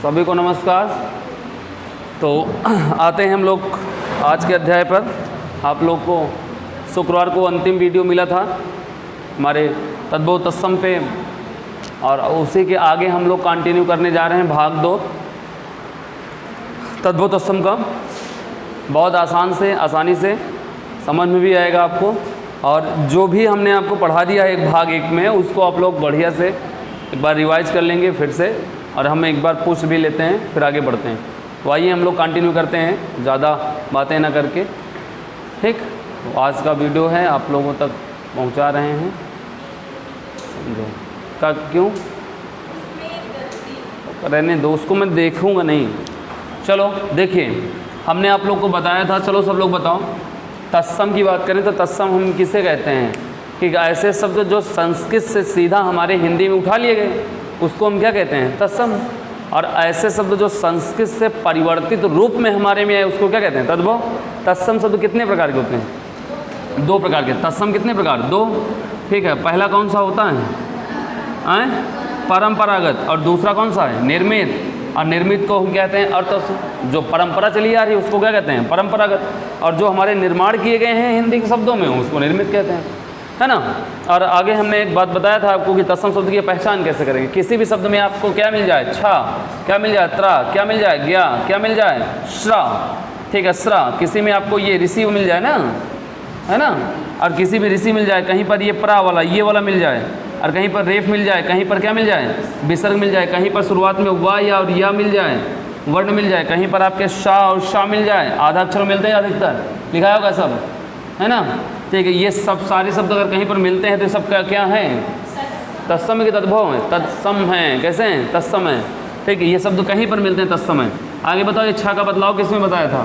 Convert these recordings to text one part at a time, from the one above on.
सभी को नमस्कार। तो आते हैं हम लोग आज के अध्याय पर। आप लोग को शुक्रवार को अंतिम वीडियो मिला था हमारे तद्भव तत्सम पे, और उसी के आगे हम लोग कंटिन्यू करने जा रहे हैं भाग 2 तद्भव तत्सम का। बहुत आसानी से समझ में भी आएगा आपको, और जो भी हमने आपको पढ़ा दिया है एक भाग 1 में, उसको आप लोग बढ़िया से एक बार रिवाइज कर लेंगे फिर से, और हम एक बार पूछ भी लेते हैं, फिर आगे बढ़ते हैं। तो आइए हम लोग कंटिन्यू करते हैं, ज़्यादा बातें ना करके। ठीक, तो आज का वीडियो है आप लोगों तक पहुंचा रहे हैं, समझो का क्यों रहने दो, उसको मैं देखूंगा नहीं। चलो देखिए, हमने आप लोग को बताया था, चलो सब लोग बताओ, तत्सम की बात करें तो तत्सम हम किसे कहते हैं कि ऐसे शब्द जो संस्कृत से सीधा हमारे हिंदी में उठा लिए गए उसको हम क्या कहते हैं, तत्सम। और ऐसे शब्द जो संस्कृत से परिवर्तित रूप में हमारे में आए उसको क्या कहते हैं, तद्भव। तत्सम शब्द कितने प्रकार के होते हैं, 2 प्रकार के। तत्सम कितने प्रकार, 2। ठीक है, पहला कौन सा होता है, परंपरागत, और दूसरा कौन सा है, निर्मित। और निर्मित को हम कहते हैं अर्थ, जो परंपरा चली आ रही है उसको क्या कहते हैं, परंपरागत। और जो हमारे निर्माण किए गए हैं हिंदी के शब्दों में उसको निर्मित कहते हैं, है ना। और आगे हमने एक बात बताया था आपको कि तत्सम शब्द की पहचान कैसे करेंगे। किसी भी शब्द में आपको क्या मिल जाए, छा क्या मिल जाए, त्रा क्या मिल जाए, ज्ञा क्या मिल जाए, श्रा। ठीक है, श्रा किसी में आपको ये ऋषि मिल जाए ना, है ना। और किसी भी ऋषि मिल जाए, कहीं पर ये प्रा वाला ये वाला मिल जाए, और कहीं पर रेफ मिल जाए, कहीं पर क्या मिल जाए, विसर्ग मिल जाए, कहीं पर शुरुआत में वा या और या मिल जाए, वर्ण मिल जाए, कहीं पर आपके शाह और शाह मिल जाए। आधा अक्षर मिलते हैं अधिकतर, लिखा होगा सब, है ना। ठीक है, ये सब सारे शब्द अगर कहीं पर मिलते हैं तो सब क्या है, तत्सम के तद्भव है, तत्सम है। कैसे हैं, तत्सम है। ठीक है, ये शब्द कहीं पर मिलते हैं, तत्सम है। आगे बताओ, ये छा का बदलाव किसमें बताया था,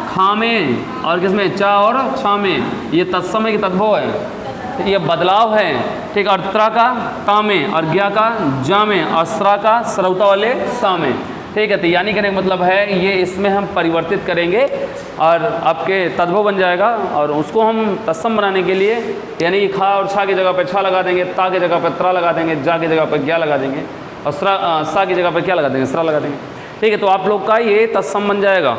खा में, और किसमें, चा और छा में। ये तत्सम है कि तद्भव है, ये बदलाव है। ठीक, और त्रा का ता में, और ज्ञा का जा में, और श्रा का श्रौता वाले सा में। ठीक है, तो यानी कहने का मतलब है ये इसमें हम परिवर्तित करेंगे और आपके तद्भव बन जाएगा। और उसको हम तत्सम बनाने के लिए यानी कि खा और छा की जगह पे छा लगा देंगे, ता की जगह पे त्रा लगा देंगे, जा की जगह पे ज्ञा लगा देंगे, और सा की जगह पे क्या लगा देंगे, श्रा लगा देंगे। ठीक है, तो आप लोग का ये तत्सम बन जाएगा।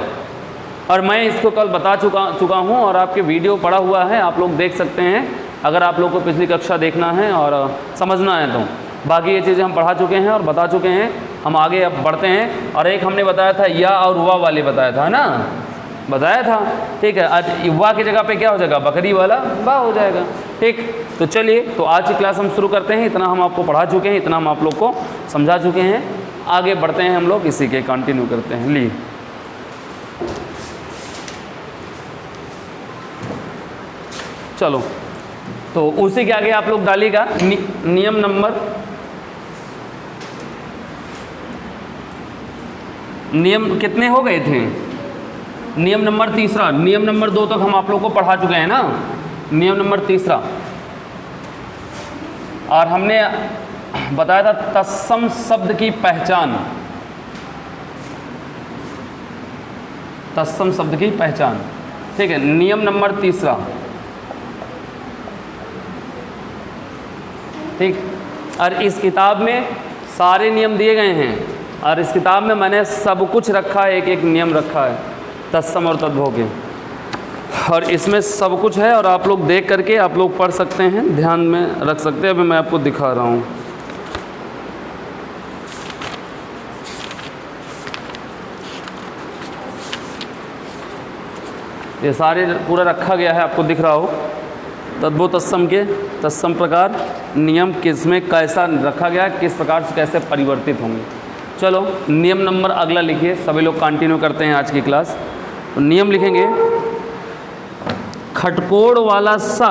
और मैं इसको कल बता चुका हूँ, और आपके वीडियो पड़ा हुआ है, आप लोग देख सकते हैं अगर आप लोग को पिछली कक्षा देखना है और समझना है तो। बाकी ये चीज़ें हम पढ़ा चुके हैं और बता चुके हैं। हम आगे अब बढ़ते हैं। और एक हमने बताया था या और वा वाले बताया था, है ना, बताया था। ठीक है, आज वा की जगह पे क्या हो जाएगा, बकरी वाला बा हो जाएगा। ठीक, तो चलिए, तो आज की क्लास हम शुरू करते हैं। इतना हम आपको पढ़ा चुके हैं, इतना हम आप लोग को समझा चुके हैं। आगे बढ़ते हैं हम लोग, इसी के कंटिन्यू करते हैं। ली चलो, तो उसी के आगे आप लोग डालिएगा नियम नंबर, नियम कितने हो गए थे, नियम नंबर 3। नियम नंबर 2 तक हम आप लोग को पढ़ा चुके हैं ना, नियम नंबर 3। और हमने बताया था तत्सम शब्द की पहचान, तत्सम शब्द की पहचान। ठीक है, नियम नंबर 3। ठीक, और इस किताब में सारे नियम दिए गए हैं, और इस किताब में मैंने सब कुछ रखा है, एक एक नियम रखा है तत्सम और तद्भव के, और इसमें सब कुछ है। और आप लोग देख करके आप लोग पढ़ सकते हैं, ध्यान में रख सकते हैं। अभी मैं आपको दिखा रहा हूँ। ये सारे पूरा रखा गया है, आपको दिख रहा हो, तद्भव तत्सम के तत्सम प्रकार नियम किसमें कैसा रखा गया, किस प्रकार से कैसे परिवर्तित होंगे। चलो, नियम नंबर अगला लिखिए। सभी लोग कंटिन्यू करते हैं आज की क्लास। तो नियम लिखेंगे, खटकोड़ वाला सा,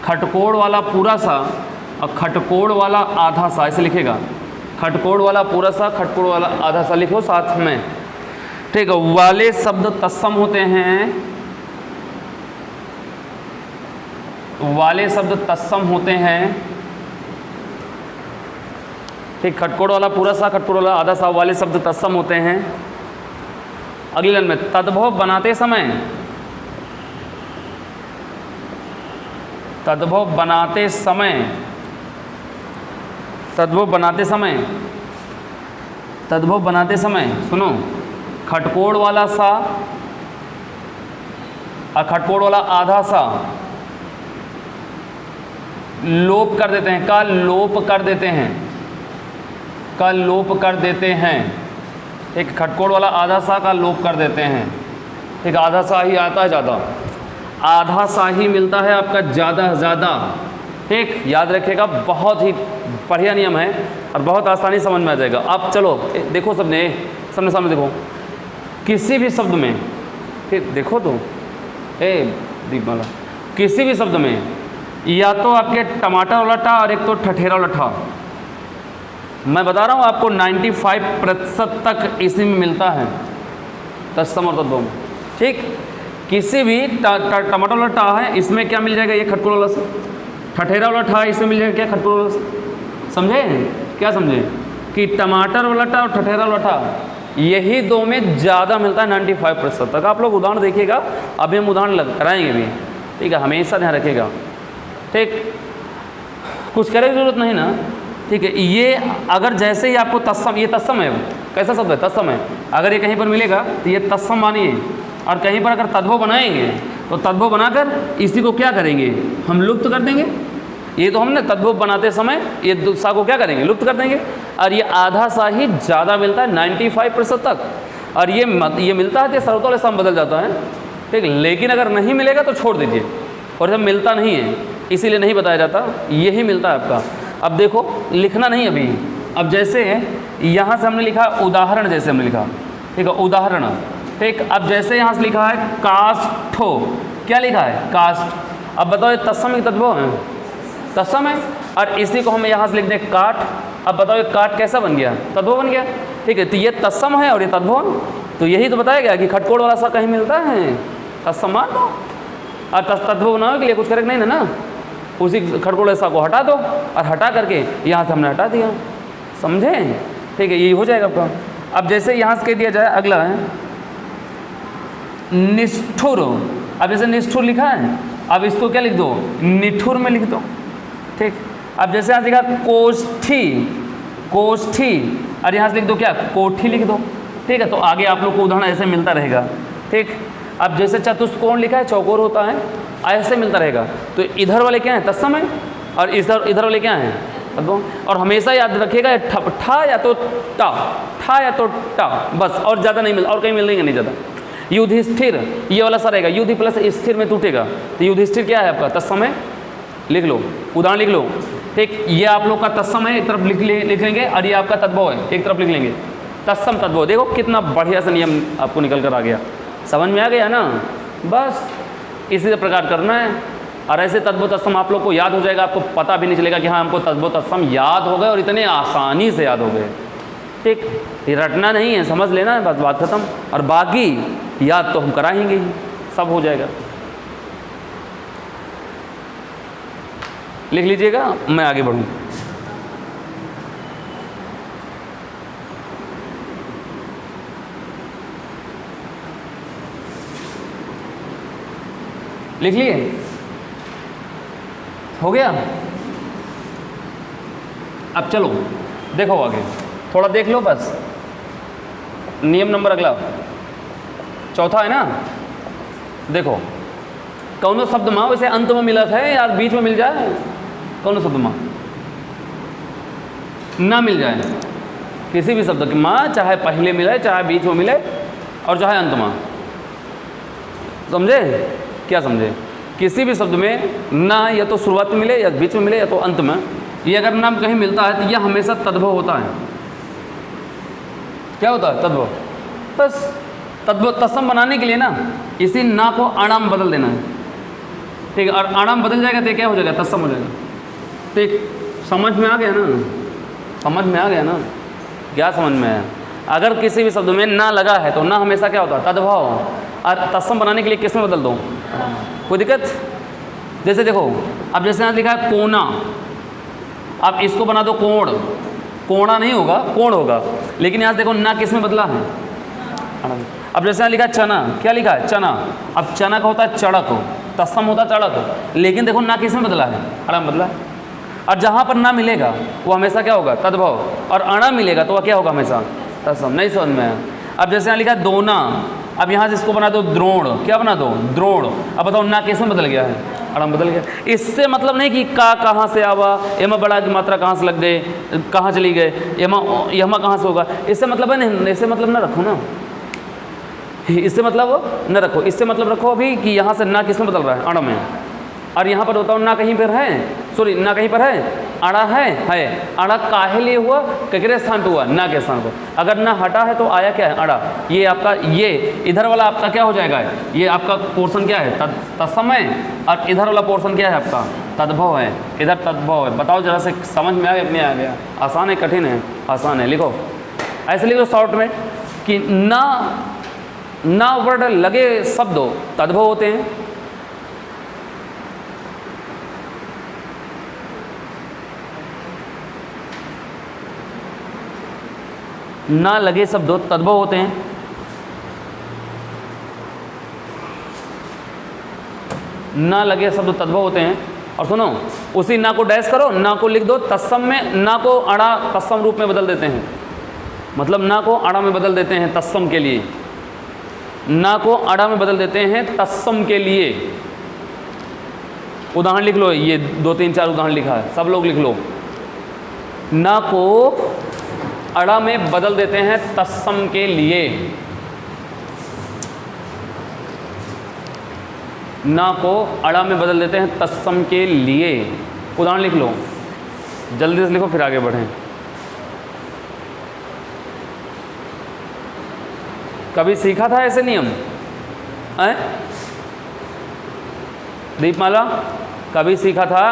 खटकोड़ वाला पूरा सा और खटकोड़ वाला आधा सा, ऐसे लिखेगा। खटकोड़ वाला पूरा सा, खटकोड़ वाला आधा सा लिखो साथ में। ठीक है, वाले शब्द तत्सम होते हैं, वाले शब्द तत्सम होते हैं। ठीक, खटकोड़ वाला पूरा सा, खटकोड़ वाला आधा सा, वाले शब्द तत्सम होते हैं। अगली लाइन में, तद्भव बनाते समय, तद्भव बनाते समय तद्भव बनाते समय सुनो, खटकोड़ वाला सा और खटकोड़ वाला आधा सा लोप कर देते हैं, का लोप कर देते हैं। एक खटकोड़ वाला आधा सा का लोप कर देते हैं। एक आधा सा ही आता है ज़्यादा, आधा सा ही मिलता है आपका ज़्यादा। ठीक, याद रखिएगा, बहुत ही बढ़िया नियम है और बहुत आसानी समझ में आ जाएगा। अब चलो देखो, सबने सामने देखो, किसी भी शब्द में, ठीक देखो तो दीपमाला, किसी भी शब्द में या तो आपके टमाटर वाला टा और एक तो ठठेरा वाला ठा, मैं बता रहा हूँ आपको 95% तक इसी में मिलता है, तत्सम और तद्भव में। ठीक, किसी भी टमाटर वाला टा है, इसमें क्या मिल जाएगा, ये खटकोड़ वाला से। ठठेरा वाला ठा, इसमें मिल जाएगा क्या, खटकोड़ वाला से। समझे क्या, समझे कि टमाटर वाला टा और ठठेरा वाला ठा, यही दो में ज़्यादा मिलता है 95% तक। आप लोग उदाहरण देखिएगा, अभी हम उदाहरण कराएंगे भी, ठीक है, हमेशा ध्यान रखिएगा। ठीक, कुछ करने की जरूरत नहीं ना, ठीक है। ये अगर जैसे ही आपको तत्सम, ये तत्सम है, कैसा शब्द है, तत्सम है। अगर ये कहीं पर मिलेगा तो ये तत्सम मानिए, और कहीं पर अगर तद्भव बनाएंगे तो तद्भव बनाकर इसी को क्या करेंगे, हम लुप्त कर देंगे। ये तो हमने तद्भव बनाते समय ये सा को क्या करेंगे, लुप्त कर देंगे। और ये आधा सा ही ज़्यादा मिलता है 95% तक, और ये मिलता है तो सर्वतोल सम बदल जाता है। ठीक, लेकिन अगर नहीं मिलेगा तो छोड़ दीजिए, और जब मिलता नहीं है इसीलिए नहीं बताया जाता, यही मिलता है आपका। अब देखो, लिखना नहीं अभी, अब जैसे यहाँ से हमने लिखा उदाहरण, जैसे हमने लिखा, ठीक है, उदाहरण। ठीक, अब जैसे यहाँ से लिखा है काष्ठो, क्या लिखा है, काष्ठ। अब बताओ ये तत्सम की तद्भव है, तत्सम है, और इसी को हम यहाँ से लिख दें काठ। अब बताओ ये काठ कैसा बन गया, तद्भव बन गया। ठीक है, तो ये तत्सम है और ये तद्भव, तो यही तो बताया गया कि खटकोड़ वाला सा कहीं मिलता है, तत्सम मान लो, और तद्भव बनाने के लिए कुछ करेक्ट नहीं है ना, उसी खटकोड़ सा को हटा दो, और हटा करके यहाँ से हमने हटा दिया, समझे। ठीक है, यही हो जाएगा आपका। अब जैसे यहाँ से कह दिया जाए, अगला है निष्ठुर। अब जैसे निष्ठुर लिखा है, अब इसको क्या लिख दो, निठुर में लिख दो। ठीक, अब जैसे यहाँ लिखा कोष्ठी, और यहाँ से लिख दो क्या, कोठी लिख दो। ठीक है, तो आगे आप लोग को उदाहरण ऐसे मिलता रहेगा। ठीक, अब जैसे चतुष्कोण लिखा है, चौकोर होता है, ऐसे मिलता रहेगा। तो इधर वाले क्या हैं, तत्सम है, और इधर वाले क्या हैं, तद्भव। और हमेशा याद रखिएगा, ठा या तो टा, बस, और ज़्यादा नहीं मिलता, और कहीं मिलेंगे नहीं ज़्यादा। युधिष्ठिर, ये वाला सा रहेगा, युधि प्लस स्थिर में टूटेगा, तो युधिष्ठिर क्या है आपका, तत्सम है, लिख लो, उदाहरण लिख लो। ठीक, ये आप लोग का तत्सम है, एक तरफ लिख लेंगे, और ये आपका तद्भव है, एक तरफ लिख लेंगे, तत्सम तद्भव। देखो कितना बढ़िया सा नियम आपको निकल कर आ गया, समझ में आ गया ना। बस इसी प्रकार करना है, और ऐसे तद्भव तत्सम आप लोग को याद हो जाएगा, आपको पता भी नहीं चलेगा कि हाँ हमको तद्भव तत्सम याद हो गए, और इतने आसानी से याद हो गए। ठीक, ये रटना नहीं है, समझ लेना है, बस बात खत्म। और बाकी याद तो हम कराएंगे ही, सब हो जाएगा। लिख लीजिएगा, मैं आगे बढ़ूँ। लिख लिए, हो गया। अब चलो देखो आगे, थोड़ा देख लो बस। नियम नंबर अगला चौथा है ना, देखो कौनो शब्द माँ वैसे अंत में मिलत है यार, बीच में मिल जाए, कौनो शब्द माँ ना मिल जाए, किसी भी शब्द की माँ चाहे पहले मिले, चाहे बीच में मिले, और चाहे अंत में, समझे क्या, समझे। किसी भी शब्द में ना या तो शुरुआत में मिले, या बीच में मिले, या तो अंत में, ये अगर नाम कहीं मिलता है तो यह हमेशा तद्भव होता है। क्या होता है, तद्भव। बस तद्भव तत्सम बनाने के लिए ना इसी ना को अणाम बदल देना है। ठीक है, और अणाम बदल जाएगा तो क्या हो जाएगा, तत्सम हो जाएगा। ठीक, समझ में आ गया ना, समझ में आ गया ना, क्या समझ में आया। अगर किसी भी शब्द में ना लगा है तो ना हमेशा क्या होता है, तद्भव, और तत्सम बनाने के लिए किस में बदल दो, कोई दिक्कत। जैसे देखो, अब जैसे यहाँ लिखा है कोना, अब इसको बना दो कोण, कोणा नहीं होगा, कोण होगा, लेकिन यहाँ देखो ना किस में बदला है, अब जैसे यहाँ लिखा है चना, क्या लिखा है, चना। अब चना का होता है चड़क, तत्सम होता है चड़क, लेकिन देखो ना किस में बदला है, अड़म बदला है। और जहाँ पर ना मिलेगा वो हमेशा क्या होगा? तद्भव। और अणा मिलेगा तो वह क्या होगा? हमेशा तत्सम। नहीं समझ में आया? अब जैसे यहाँ लिखा है दोना, अब यहाँ से इसको बना दो द्रोण, क्या बना दो? द्रोण। अब बताओ ना किस में बदल गया है? अड़ा में बदल गया। इससे मतलब नहीं कि का कहाँ से आवा, एमा बड़ा की मात्रा कहाँ से लग गए, कहाँ चली गए, यमा कहाँ से होगा, इससे मतलब है नहीं, इससे मतलब ना रखो ना, इससे मतलब न रखो, इससे मतलब रखो अभी कि यहाँ से ना किस में बदल रहा है? अड़ा में। और यहाँ पर बताओ ना कहीं पर है, सॉरी ना कहीं पर है, अड़ा है। अड़ा काहे लिए हुआ? किसके स्थान पे हुआ? ना के स्थान पर। अगर ना हटा है तो आया क्या है? अड़ा। ये आपका, ये इधर वाला आपका क्या हो जाएगा? ये आपका पोर्शन क्या है? तत्सम है। और इधर वाला पोर्शन क्या है आपका? तद्भव है। इधर तद्भव है। बताओ जरा से समझ में आ गया? आसान है कठिन है? आसान है। लिखो ऐसे, लिखो शॉर्ट में कि ना वर्ड लगे शब्द तद्भव होते हैं। ना लगे शब्द तद्भव होते हैं। ना लगे शब्द तद्भव होते हैं। और सुनो, उसी ना को डैश करो, ना को लिख दो तत्सम में, ना को अड़ा तत्सम रूप में बदल देते हैं। मतलब ना को अड़ा में बदल देते हैं तत्सम के लिए, ना को अड़ा में बदल देते हैं तत्सम के लिए। उदाहरण लिख लो, ये 2 3 4 उदाहरण लिखा है, सब लोग लिख लो। ना को अड़ा में बदल देते हैं तत्सम के लिए। ना को अड़ा में बदल देते हैं तत्सम के लिए। उदाहरण लिख लो, जल्दी से लिखो फिर आगे बढ़ें। कभी सीखा था ऐसे नियम? दीपमाला कभी सीखा था?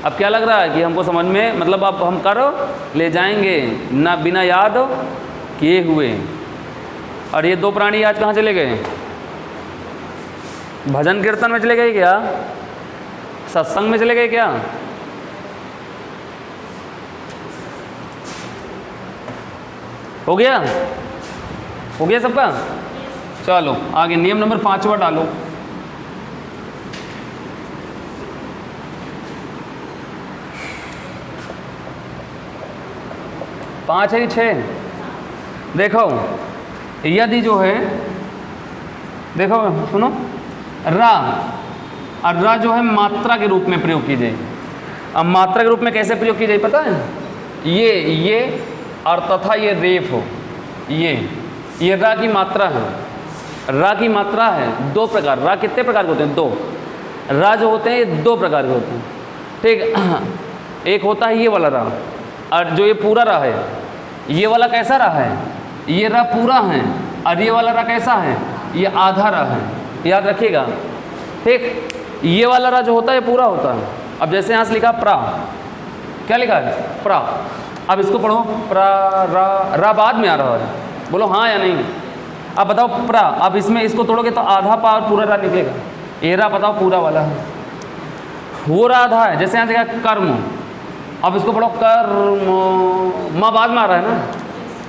अब क्या लग रहा है कि हमको समझ में, मतलब अब हम कर ले जाएंगे ना बिना याद किए हुए। और ये 2 प्राणी आज कहाँ चले गए? भजन कीर्तन में चले गए क्या? सत्संग में चले गए क्या? हो गया? हो गया सबका? चलो आगे नियम नंबर 5वां डालो। 5 है कि 6? देखो यदि जो है, देखो सुनो, रा और रा जो है मात्रा के रूप में प्रयोग की जाए। अब मात्रा के रूप में कैसे प्रयोग की जाए पता है? ये और तथा ये रेफ हो, ये रा की मात्रा है। रा की मात्रा है 2 प्रकार। रा कितने प्रकार के होते हैं? 2। रा जो होते हैं ये 2 प्रकार के होते हैं, ठीक। एक होता है ये वाला रा, और जो ये पूरा रा है, ये वाला कैसा रा है? ये रा पूरा है। और ये वाला रा कैसा है? ये आधा रा है। याद रखिएगा, ठीक। ये वाला रा जो होता है ये पूरा होता है। अब जैसे यहाँ से लिखा प्रा, क्या लिखा है? प्रा। अब इसको पढ़ो, प्रा रा बाद में आ रहा है, बोलो हाँ या नहीं। अब बताओ प्रा, अब इसमें इसको तोड़ोगे तो आधा पा और पूरा रा निकलेगा। ये रा बताओ पूरा वाला है, वो रा आधा है। जैसे यहाँ से लिखा कर्म, अब इसको पढ़ो कर्म, माँ बाद में आ रहा है ना,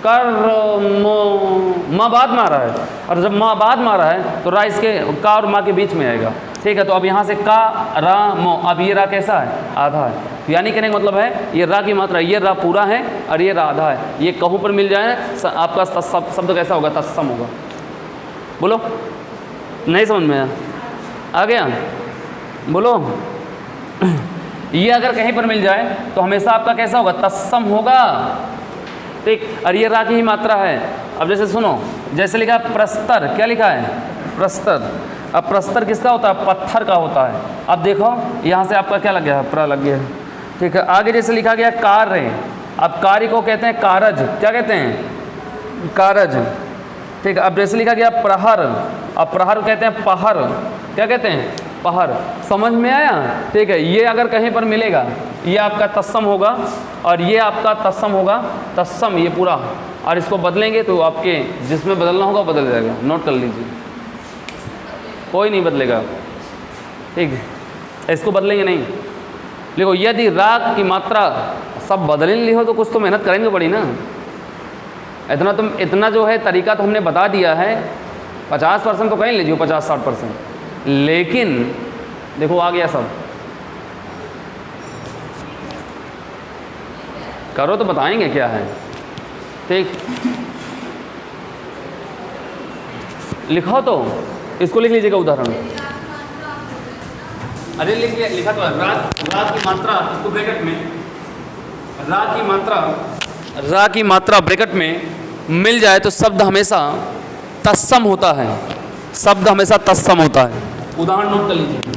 कर्म माँ बाद में आ रहा है। और जब माँ बाद में आ रहा है तो रा इसके का और माँ के बीच में आएगा, ठीक है। तो अब यहाँ से का रा मो, अब ये रा कैसा है? आधा है। तो यानी कहने का मतलब है ये रा की मात्रा, ये रा पूरा है और ये रा आधा है। ये कहूँ पर मिल जाए आपका शब्द कैसा होगा? तत्सम होगा। बोलो, नहीं समझ में आ गया? बोलो। ये अगर कहीं पर मिल जाए तो हमेशा आपका कैसा होगा? तत्सम होगा, ठीक। और ये रा की ही मात्रा है। अब जैसे सुनो, जैसे लिखा प्रस्तर, क्या लिखा है? प्रस्तर। अब प्रस्तर किसका होता है? पत्थर का होता है। अब देखो यहाँ से आपका क्या लग गया है? प्रा लग गया है, ठीक है। आगे जैसे लिखा गया कार्य, अब कार्य को कहते हैं कारज, क्या कहते हैं? कारज, ठीक है। अब जैसे लिखा गया प्रहर, अब प्रहर कहते हैं पहर, क्या कहते हैं? पहर। समझ में आया? ठीक है। ये अगर कहीं पर मिलेगा ये आपका तत्सम होगा और ये आपका तत्सम होगा, तत्सम ये पूरा। और इसको बदलेंगे तो आपके जिसमें बदलना होगा बदल जाएगा, नोट कर लीजिए। कोई नहीं बदलेगा, ठीक है। इसको बदलेंगे नहीं। देखो यदि राग की मात्रा सब बदल ली हो तो कुछ तो मेहनत करेंगे पड़ी ना। इतना जो है तरीका तो हमने बता दिया है, 50% तो कहीं लीजिए, 50-60%। लेकिन देखो आ गया सब, करो तो बताएंगे क्या है। ठीक, लिखो तो इसको लिख लीजिएगा उदाहरण। अरे लिख लिया, लिखा तो है। रात की मात्रा इसको ब्रैकेट में, रा की मात्रा ब्रैकेट में मिल जाए तो शब्द हमेशा तत्सम होता है, शब्द हमेशा तत्सम होता है। उदाहरण नोट कर लीजिए।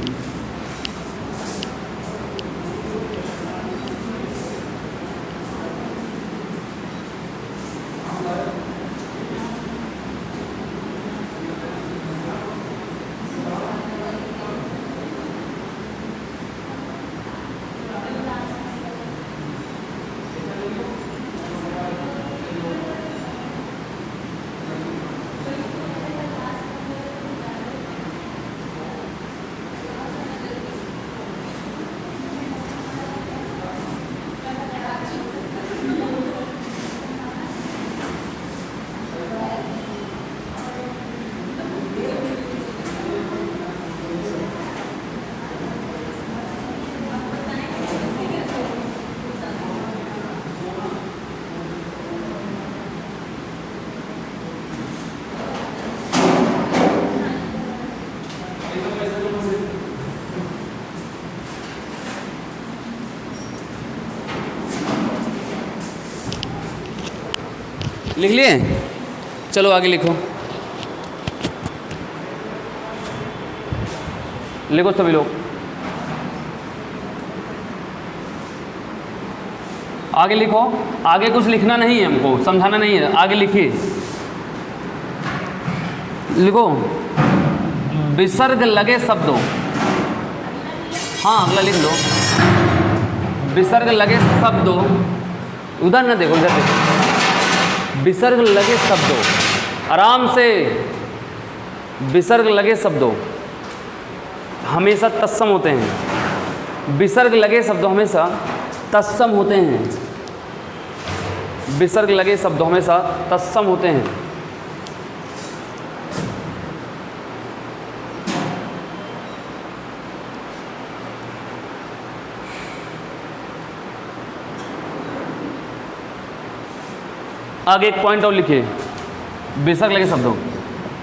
लिख लिए? चलो आगे लिखो, लिखो सभी लोग, आगे लिखो। आगे कुछ लिखना नहीं है, हमको समझाना नहीं है, आगे लिखिए। लिखो, विसर्ग लगे शब्दों, हाँ अगला लिख लो। विसर्ग लगे शब्दों, उधर ना देखो, इधर देखो। विसर्ग लगे शब्दों, आराम से। विसर्ग लगे शब्दों हमेशा तत्सम होते हैं। विसर्ग लगे शब्दों हमेशा तत्सम होते हैं। विसर्ग लगे शब्दों हमेशा तत्सम होते हैं। आगे एक पॉइंट और लिखिए, विसर्ग लगे शब्दों।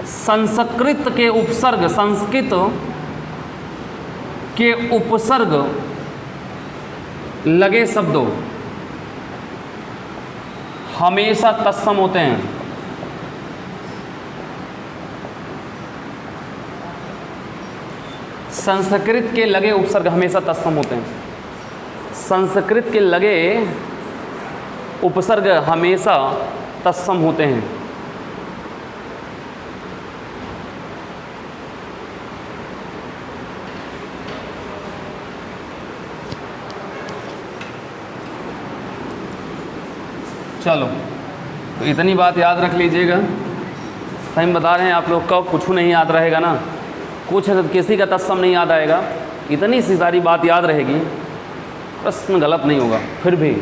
संस्कृत के उपसर्ग, संस्कृत के उपसर्ग लगे शब्दों हमेशा तत्सम होते हैं। संस्कृत के लगे उपसर्ग हमेशा तत्सम होते हैं। संस्कृत के लगे उपसर्ग हमेशा तत्सम होते हैं। चलो, तो इतनी बात याद रख लीजिएगा। सही बता रहे हैं आप लोग का कुछ नहीं याद रहेगा ना, कुछ किसी का तत्सम नहीं याद आएगा। इतनी सी सारी बात याद रहेगी, प्रश्न गलत नहीं होगा फिर भी।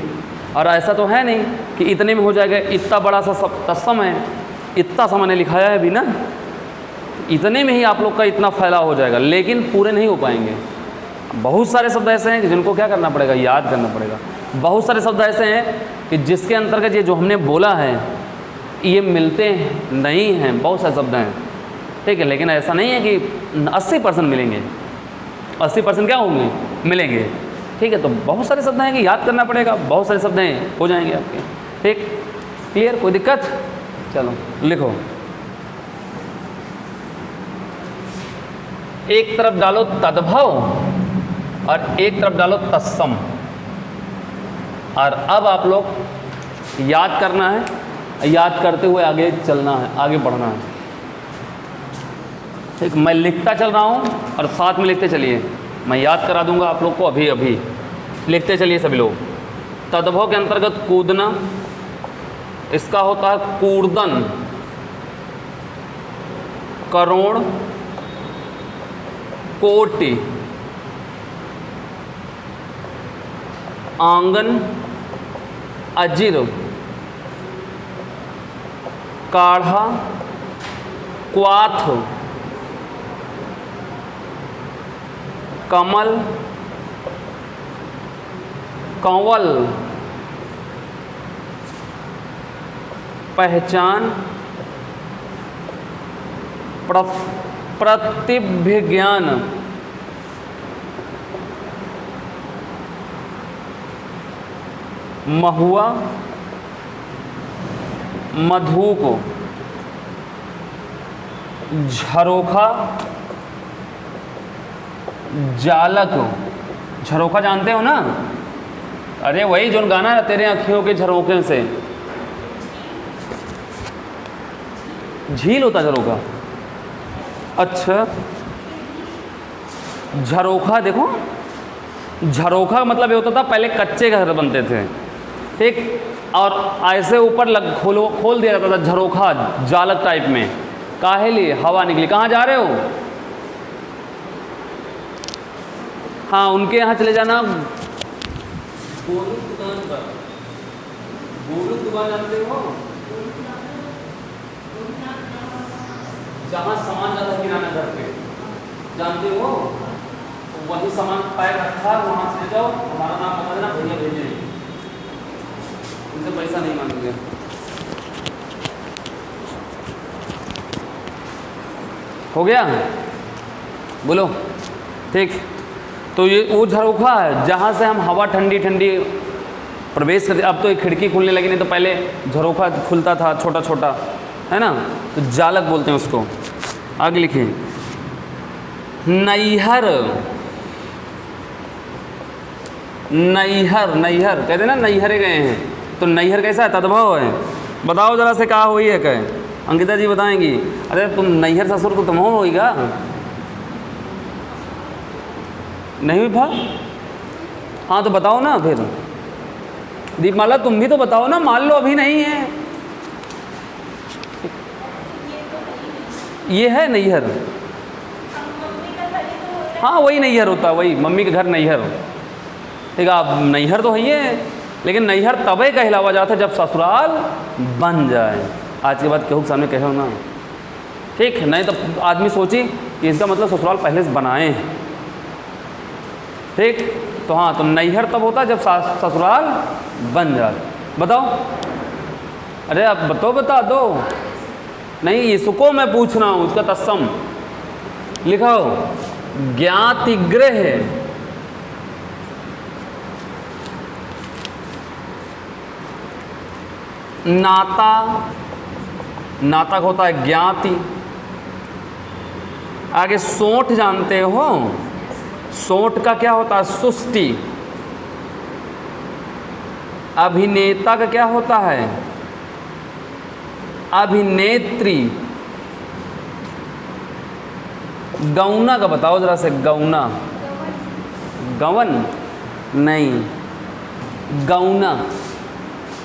और ऐसा तो है नहीं कि इतने में हो जाएगा। इतना बड़ा सा सब तत्सम है, इतना सा मैंने लिखाया है भी ना, इतने में ही आप लोग का इतना फैलाव हो जाएगा, लेकिन पूरे नहीं हो पाएंगे। बहुत सारे शब्द ऐसे हैं कि जिनको क्या करना पड़ेगा, याद करना पड़ेगा। बहुत सारे शब्द ऐसे हैं कि जिसके अंतर्गत ये जो हमने बोला है ये मिलते नहीं हैं, बहुत सारे शब्द हैं, ठीक है। लेकिन ऐसा नहीं है कि 80% मिलेंगे, 80% क्या होंगे, मिलेंगे, ठीक है। तो बहुत सारे शब्द हैं कि याद करना पड़ेगा, बहुत सारे शब्द हैं हो जाएंगे आपके, ठीक, क्लियर, कोई दिक्कत। चलो लिखो, एक तरफ डालो तद्भव और एक तरफ डालो तत्सम। और अब आप लोग याद करना है, याद करते हुए आगे चलना है, आगे बढ़ना है, ठीक। मैं लिखता चल रहा हूँ और साथ में लिखते चलिए, मैं याद करा दूंगा आप लोग को अभी अभी। लिखते चलिए सभी लोग। तद्भव के अंतर्गत कूदना, इसका होता है कूर्दन, करोड़, कोटि, आंगन, अजिर, काढ़ा, क्वाथ, कमल, कंवल, पहचान, प्रतिभिज्ञान, महुआ, मधुक, झरोखा, जालक। झरोखा जानते हो ना? अरे वही जो गाना है, तेरे अखियों के झरोखे से। झील होता झरोखा? अच्छा, झरोखा देखो, झरोखा मतलब ये होता था पहले कच्चे घर बनते थे, ठीक, और ऐसे ऊपर खोल दिया जाता था झरोखा, जालक टाइप में। काहे लिए? हवा निकली। कहाँ जा रहे हो? हाँ, उनके यहाँ चले जाना, गोलू दुकान पर। गोलू दुकान जानते हो? जहाँ सामान जाता है किराना घर पे, जानते हो? तो वही सामान पैक रखा, वहाँ से जाओ, हमारा नाम बता देना, भैया भेजे, उनसे पैसा नहीं मांगेंगे। हो गया? बोलो। ठीक, तो ये वो झरोखा है जहाँ से हम हवा ठंडी ठंडी प्रवेश करते। अब तो एक खिड़की खुलने लगी, नहीं तो पहले झरोखा खुलता था छोटा छोटा, है ना? तो जालक बोलते हैं उसको। आगे लिखिए, नैहर। नैहर, नैहर कहते हैं ना, नैहरे गए हैं। तो नैहर कैसा है? तद्भव है। बताओ जरा से, कहा हुई है? कहे अंकिता जी बताएंगी। अरे तुम नैहर ससुर तो तुम होगा, नहीं हुई भा? हाँ तो बताओ ना फिर। दीपमाला तुम भी तो बताओ ना, मान लो अभी नहीं है। ये है नैहर? हाँ वही नैहर होता है, वही मम्मी के घर नैहर। ठीक है, अब नैहर तो है, लेकिन नैहर तबे कहलावा जाता है जब ससुराल बन जाए। आज के बाद केहू के सामने कहो ना, ठीक, नहीं तो आदमी सोची कि इसका मतलब ससुराल पहले से बनाए हैं। ठीक, तो हाँ, तो नैहर तब होता है जब ससुराल बन जाए। बताओ। अरे आप बता दो। नहीं, इसको मैं पूछ रहा हूँ, उसका तत्सम लिखो। ज्ञातिग्रह, नाता, नाता होता है ज्ञाति। आगे सोंठ जानते हो? सोंठ का क्या होता है? सुष्टि। अभिनेता का क्या होता है? अभिनेत्री। गौना का बताओ जरा से। गौना, गवन नहीं, गौना।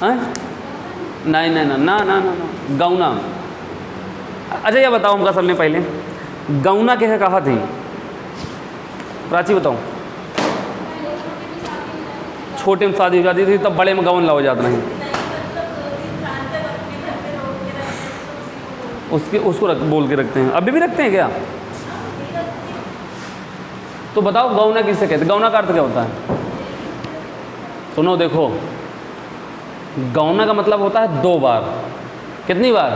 हैं? नहीं नहीं ना ना ना ना, गौना। अच्छा ये बताओ हमका सबने पहले, गौना क्या कहा थी? प्राची बताओ। छोटे में शादी हो जाती थी, तब बड़े में गवन ला हो जाता नहीं। उसको बोल के रखते हैं। अभी भी रखते हैं क्या? तो बताओ गौना किससे कहते हैं? गौना का अर्थ क्या होता है? सुनो देखो, गौना का मतलब होता है 2 बार। कितनी बार?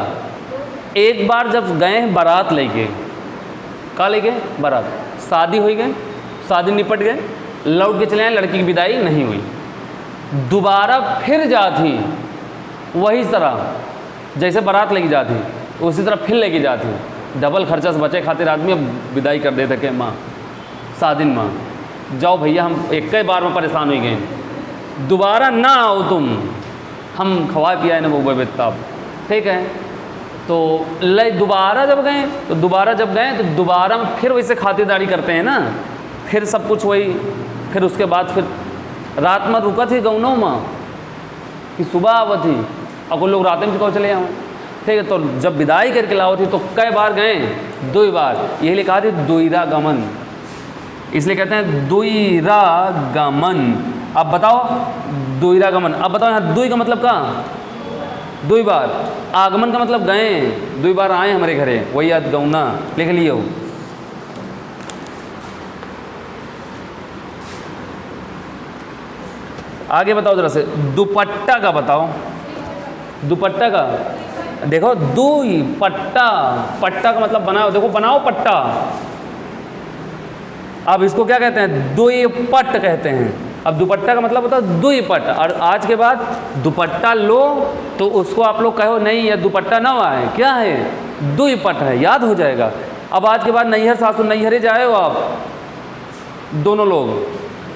एक बार जब गए बारात लेके, कहाँ लेके? बारात। शादी हो गई, शादी निपट गए, लौट के चले आए, लड़की की विदाई नहीं हुई, दोबारा फिर जाती वही तरह जैसे बारात लेके जाती, उसी तरह फिर लेके जाती। डबल खर्चा से बचे खातिर आदमी अब विदाई कर देते कि माँ शादी माँ जाओ भैया, हम एक ही बार में परेशान हो गए, दोबारा ना आओ तुम, हम खवा पिया ना वो बेताब। ठीक है, तो दोबारा जब गए तो दोबारा फिर वैसे खातिरदारी करते हैं ना, फिर सब कुछ वही। फिर उसके बाद फिर रात में रुका थी गौनों में कि सुबह आवत थी, और कुछ लोग रात में चुका चले आओ। ठीक है, तो जब विदाई करके लाओ थी तो कई बार गए? 2 बार। यही लिखा थी दुईरा गमन, इसलिए कहते हैं दुईरा गमन। अब बताओ दुईरा गमन, अब बताओ यहाँ दुई का मतलब कहाँ? 2 बार। आगमन का मतलब गए, 2 बार आए हमारे घरे, वही याद गौना लिख लियो। आगे बताओ जरा से, दुपट्टा का बताओ। दुपट्टा का देखो दुई पट्टा, पट्टा का मतलब बनाओ, देखो बनाओ पट्टा। अब इसको क्या कहते हैं? दुई पट कहते हैं। अब दुपट्टा का मतलब होता है दुई पट, और आज के बाद दुपट्टा लो तो उसको आप लोग कहो नहीं यह दुपट्टा ना है, क्या है? दुई पट है, याद हो जाएगा। अब आज के बाद नैहर सासुर, नैहरे जाए हो आप दोनों लोग,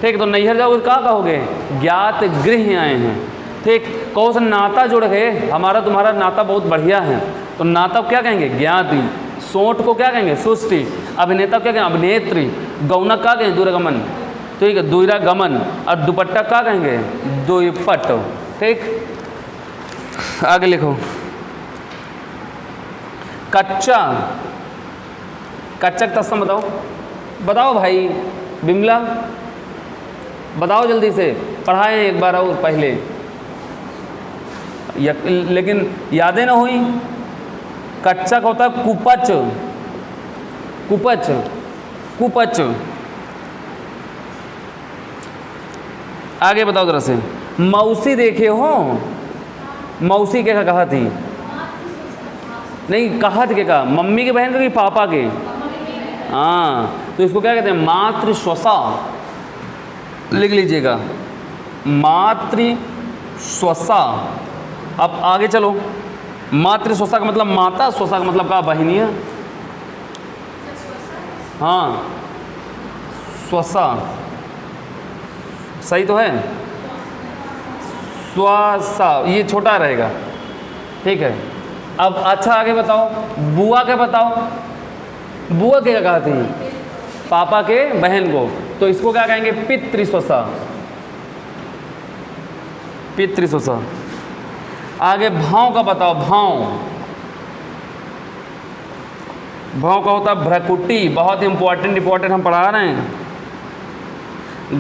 ठीक, तो नैहर जाओगे क्या कहोगे? ज्ञात गृह आए हैं, ठीक। कौन सा नाता जुड़ गए, हमारा तुम्हारा नाता बहुत बढ़िया है, तो नाता क्या कहेंगे? ज्ञाति। सोंठ को क्या कहेंगे? सुष्टि। अभिनेता क्या कहेंगे? अभिनेत्री। गौनक क्या कहेंगे? दूरगमन, ठीक है, दूरागमन। और दुपट्टा क्या कहेंगे? दुईपट, ठीक। आगे लिखो। कच्चा, कच्चा का तत्सम बताओ, बताओ भाई बिमला, बताओ जल्दी से, पढ़ाएं एक बार और पहले, लेकिन यादें ना हुई। कच्चा का होता है कुपच, कुपच, कुपच। आगे बताओ जरा से। मौसी देखे हो? मौसी क्या कहा थी? नहीं, कहा थी क्या? मम्मी के बहन का कि पापा के? हाँ, तो इसको क्या कहते हैं? मातृश्वसा, लिख लीजिएगा, मातृश्वसा। अब आगे चलो। मातृश्वसा का मतलब माता, श्वसा का मतलब क्या? बहनिया। हाँ, श्वसा सही तो है, श्वसा ये छोटा रहेगा, ठीक है। अब अच्छा आगे बताओ, बुआ के बताओ। बुआ क्या कहा थी? पापा के बहन को, तो इसको क्या कहेंगे? पितृश्वसा, पितृश्वसा। आगे भाव का बताओ। भाव, भाव का होता है भ्रकुटी, बहुत इंपॉर्टेंट हम पढ़ा रहे हैं।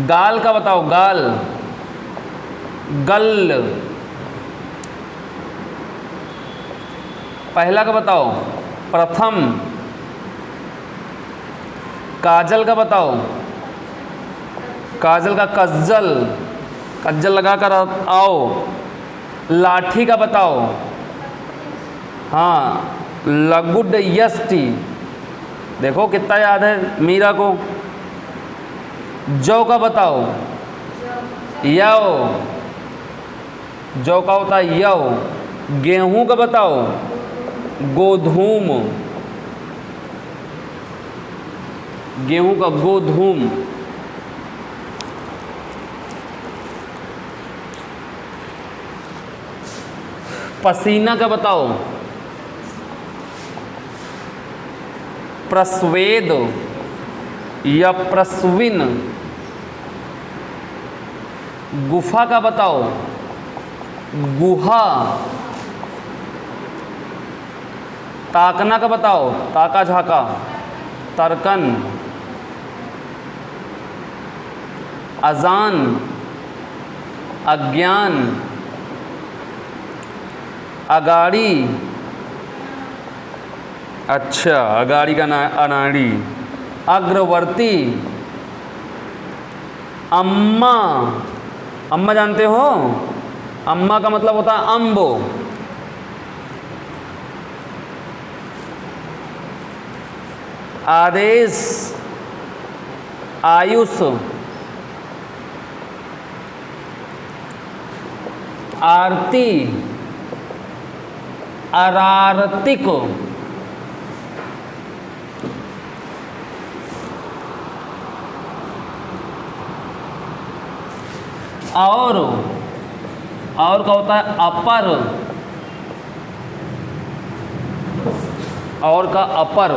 गाल का बताओ। गाल, गल। पहला का बताओ प्रथम। काजल का बताओ। काजल का कज्जल, कज्जल लगाकर आओ। लाठी का बताओ। हाँ, लगुड यष्टि, देखो कितना याद है मीरा को। जौ का बताओ। यौ, जौ का होता है यौ। गेहूं का बताओ। गोधूम, गेहूं का गोधूम। पसीना का बताओ। प्रस्वेद या प्रस्विन। गुफा का बताओ। गुहा। ताकना का बताओ। ताका झाका, तर्कन। अजान, अज्ञान। अगाड़ी, अच्छा अगाड़ी का अनाड़ी। अग्रवर्ती। अम्मा, अम्मा जानते हो? अम्मा का मतलब होता है अम्बो। आदेश, आयुष। आरती, अरारतिक। और का होता है अपर। और का अपर।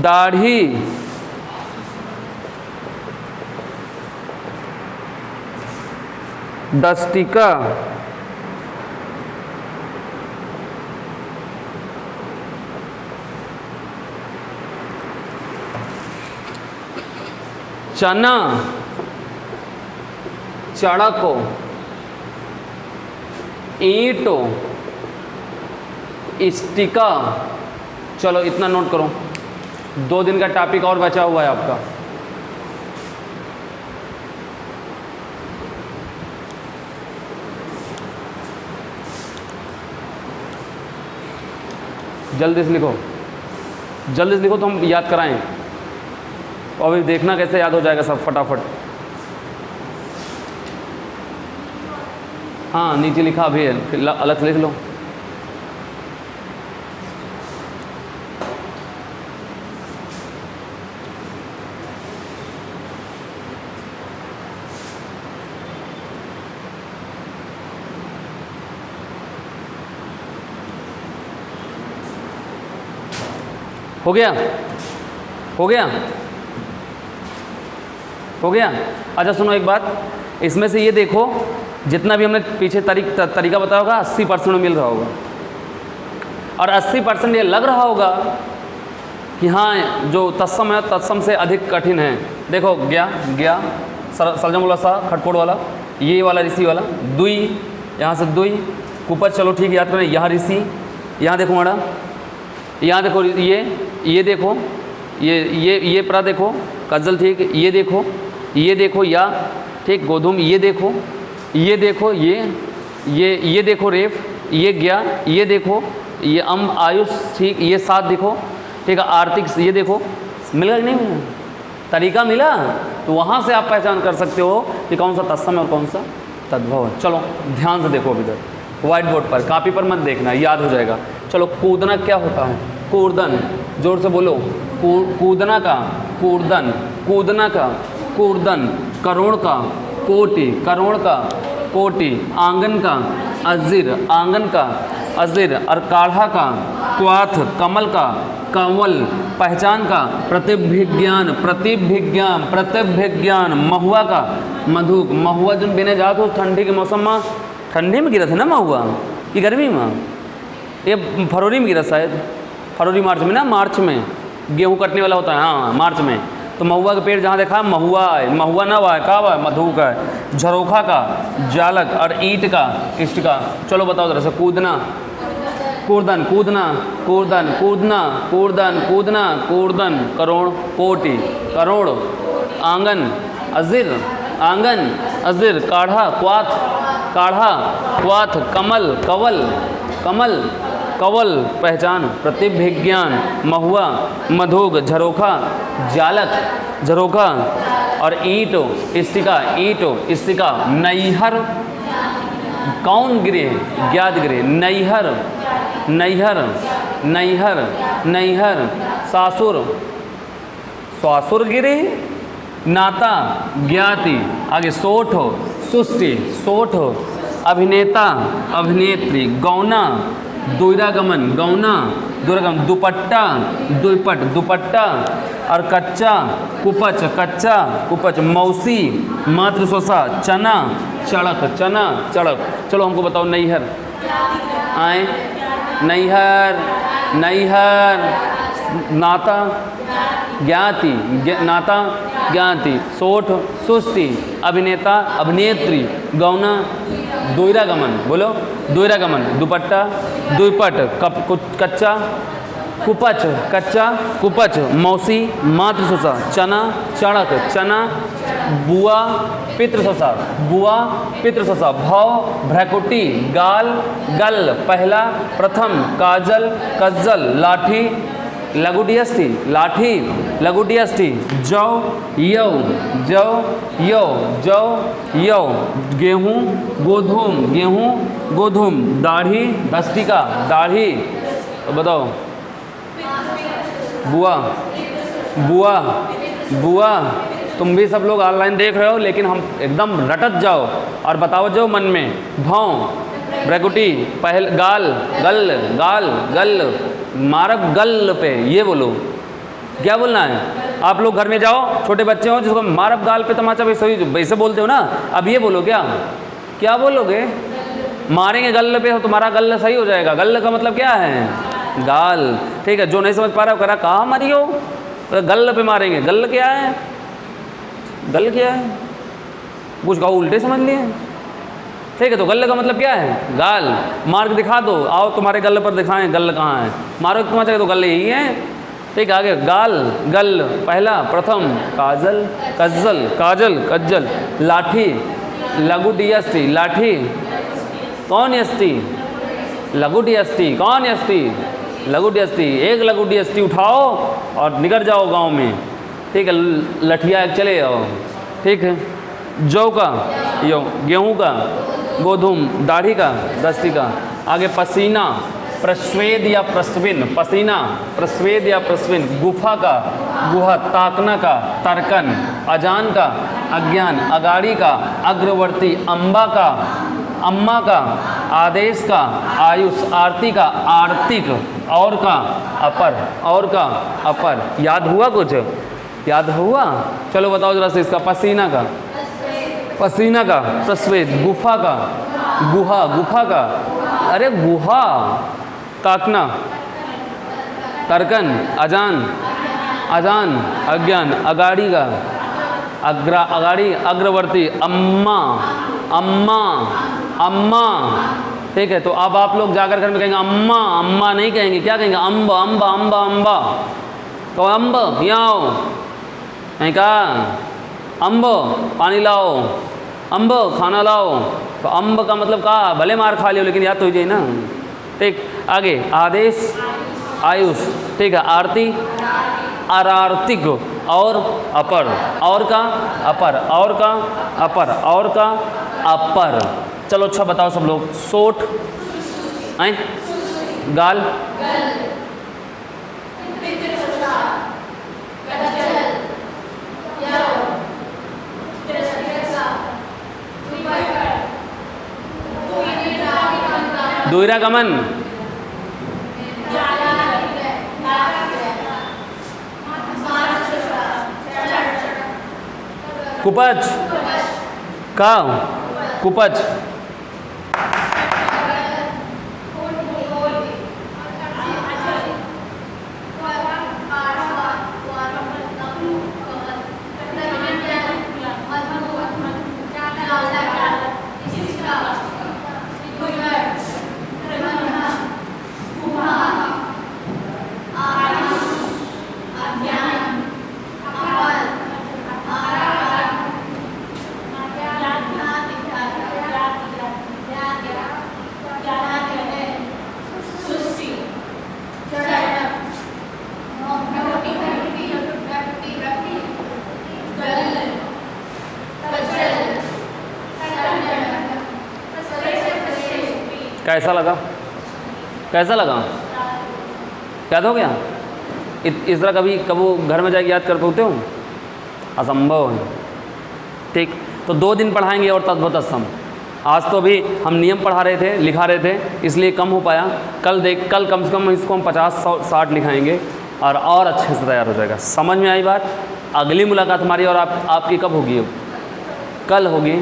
दाढ़ी, दस्तिका। चना, चड़को। ईंटो, स्टिका। चलो इतना नोट करो। 2 दिन का टॉपिक और बचा हुआ है आपका। जल्दी से लिखो, जल्दी से लिखो तो हम याद कराएं। और अभी देखना कैसे याद हो जाएगा सब फटाफट। हाँ नीचे लिखा अभी है, फिर अलग से लिख लो। हो गया, हो गया, हो गया। अच्छा सुनो एक बात, इसमें से ये देखो जितना भी हमने पीछे तरीका बताया होगा 80% मिल रहा होगा, और 80% ये लग रहा होगा कि हाँ जो तत्सम है तत्सम से अधिक कठिन है। देखो गया गया सरजम वाला सा खटपोट वाला, ये वाला ऋषि वाला, दुई यहाँ से दुई कुपच, चलो ठीक है याद करें। यहाँ ऋषि, यहाँ देखो मैडम, यहाँ देखो ये देखो ये प्रा देखो कज्जल, ठीक, ये देखो या ठीक गोधूम, ये देखो ये देखो रेफ, ये गया, ये देखो ये अम आयुष, ठीक, ये सात देखो, ठीक है आर्थिक, ये देखो मिला कि नहीं मिला, तरीका मिला। तो वहाँ से आप पहचान कर सकते हो कि कौन सा तत्सम है और कौन सा तद्भव है। चलो ध्यान से देखो, अभी इधर व्हाइट बोर्ड पर, कॉपी पर मत देखना, याद हो जाएगा। चलो कूदना क्या होता है? कूर्दन, जोर से बोलो, कूदना का कूर्दन, कूदना का कूर्दन, करोड़ का कोटि, करोड़ का कोटि, आंगन का अजिर, आंगन का अजिर, और काढ़ा का क्वाथ, कमल का कंवल, पहचान का प्रतिभिज्ञान, प्रतिभिज्ञान, प्रतिभिज्ञान, महुआ का मधुक, महुआ जो बिने जात हो ठंडी के मौसम में, ठंडी में गिरा था ना महुआ कि गर्मी में? ये फरवरी में गिरा शायद, फरवरी मार्च में ना, मार्च में गेहूँ कटने वाला होता है, हाँ मार्च में। तो महुआ का पेड़ जहाँ देखा महुआ है, महुआ ना हुआ है, का हुआ है मधुक है, झरोखा का जालक, और ईंट का इष्ट का। चलो बताओ जरा से, कूदना, कूर्दन, कूदना, कूर्दन, कूदना, कूर्दन, कूदना, कूर्दन, करोड़, कोटि, करोड़, आंगन, अजिर, आंगन, अजिर, काढ़ा, क्वाथ, काढ़ा, क्वाथ, कमल, कवल, कमल, कवल, पहचान, प्रतिभिज्ञान, महुआ, मधुग, झरोखा, जालक, झरोखा, और ईंटो, इष्टिका, ईंटो, इष्टिका, नैहर, कौन गिरे? ज्ञात गिरे, नैहर, नैहर, नैहर, नैहर, सासुर, सासुर गिरे, नाता, ज्ञाति, आगे सोठ, सुष्टि, सोठ, अभिनेता, अभिनेत्री, गौना, दुरागमन, गौना, दुरागमन, दुपट्टा, दुपट, दुपट्टा, और कच्चा, कुपच, कच्चा, कुपच, मौसी, मातृस्वसा, चना, चड़क, चना, चड़क। चलो हमको बताओ नैहर, आए, नैहर, नैहर, नाता, ज्ञाति, नाता, ज्ञाति, सोठ, सुष्टि, अभिनेता, अभिनेत्री, गौना, दुरागमन, बोलो दुरागमन, दुपट्टा, दुपट, कच्चा, कुपच, कच्चा, कुपच, मौसी, मातृस्वसा, चना, चड़क, चना, बुआ, पितृस्वसा, बुआ, पितृस्वसा, भव, भ्रकुटी, गाल, गल, पहला, प्रथम, काजल, कज्जल, लाठी, लघुडियष्टि, लाठी, लघुडियष्टि, जौ, यौ, जौ, यौ, जौ, यौ, गेहूँ, गोधूम, गेहूँ, गोधूम, दाढ़ी, दस्तिका, दाढ़ी। तो बताओ बुआ, बुआ, बुआ। तुम भी सब लोग ऑनलाइन देख रहे हो, लेकिन हम एकदम रटत जाओ और बताओ जो मन में। भौं, ब्रैकुटी, पहल, गाल, गल, गाल, गल, मारक गल पे, ये बोलो। क्या बोलना है? आप लोग घर में जाओ, छोटे बच्चे हो जिसको मारक गाल पे तमाचा, वैसे बोलते हो ना, अब ये बोलो। क्या क्या बोलोगे? मारेंगे गल पे, हो तुम्हारा गल सही हो जाएगा। गल का मतलब क्या है? गाल, ठीक है। जो नहीं समझ पा रहा हो करा, कहाँ मारी हो? तो गल पे मारेंगे। गल क्या है? गल क्या है? कुछ कहो उल्टे समझ लिए, ठीक है। तो गल का मतलब क्या है? गाल। मार्क दिखा दो, आओ तुम्हारे गल पर दिखाएं गल कहाँ है। मारो तमाचा तो गल यही है, ठीक, आगे गाल, गल, पहला, प्रथम, काजल, कज्जल, काजल, कज्जल, लाठी, लघु टी, लाठी, कौन यष्टि, लघु टी, कौन यष्टि, लघु टी, एक लघु टी उठाओ और निकल जाओ गांव में, ठीक है, लठिया एक चले जाओ, ठीक है। जौ का, यो, गेहूं का, गोधूम, दाढ़ी का, दस्ती का, आगे पसीना, प्रस्वेद या प्रस्विन, पसीना, प्रस्वेद या प्रस्विन, गुफा का, गुहा, ताकना का, तर्कन, अजान का, अज्ञान, अगाड़ी का, अग्रवर्ती, अम्बा का, अम्मा का, आदेश का, आयुष, आरती का, आर्तिक, और का, अपर, और का, अपर। याद हुआ कुछ, याद हुआ? चलो बताओ जरा से इसका, पसीना का, पसीना का, प्रस्वेद, गुफा का, गुहा, गुफा का, अरे गुहा, ताकना, तर्कन, अजान, अजान, अज्ञान, अगाड़ी का, अगाड़ी, अग्रवर्ती, अम्मा, अम्मा, अम्मा, ठीक है। तो अब आप लोग जाकर घर में कहेंगे अम्मा, अम्मा नहीं कहेंगे, क्या कहेंगे, अम्ब, अम्ब, अम्ब, अम्बा, तो अम्ब यहाँ आओ, नहीं कहा, अम्ब पानी लाओ, अम्ब खाना लाओ, तो अम्ब का मतलब कहा भले मार खा लियो लेकिन याद तो हो जाए ना, ठीक। आगे आदेश, आयुष, ठीक है, आरती, अरार्तिक, और अपर, और का अपर, और का अपर, और का अपर। चलो अच्छा बताओ सब लोग, सोठ, हैं, गाल, दोहरा गमन, कुपच का, कुपच, कैसा लगा, कैसा लगा, याद हो गया? इस तरह कभी घर में जाके याद कर पाते हो? असंभव है, ठीक। तो 2 दिन पढ़ाएंगे और तद्भुत असम। आज तो अभी हम नियम पढ़ा रहे थे, लिखा रहे थे, इसलिए कम हो पाया। कल कम से कम इसको हम 50-60 लिखाएंगे और अच्छे से तैयार हो जाएगा। समझ में आई बात? अगली मुलाकात हमारी और आपकी कब होगी? कल होगी,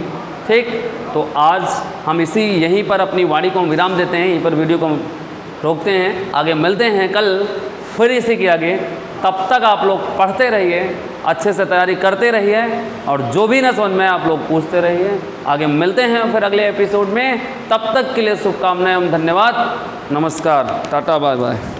ठीक। तो आज हम यहीं पर अपनी वाणी को विराम देते हैं, यहीं पर वीडियो को रोकते हैं। आगे मिलते हैं कल फिर इसी के आगे। तब तक आप लोग पढ़ते रहिए, अच्छे से तैयारी करते रहिए और जो भी ना समझ में आप लोग पूछते रहिए। आगे मिलते हैं फिर अगले एपिसोड में। तब तक के लिए शुभकामनाएं एवं धन्यवाद। नमस्कार, टाटा, बाय बाय।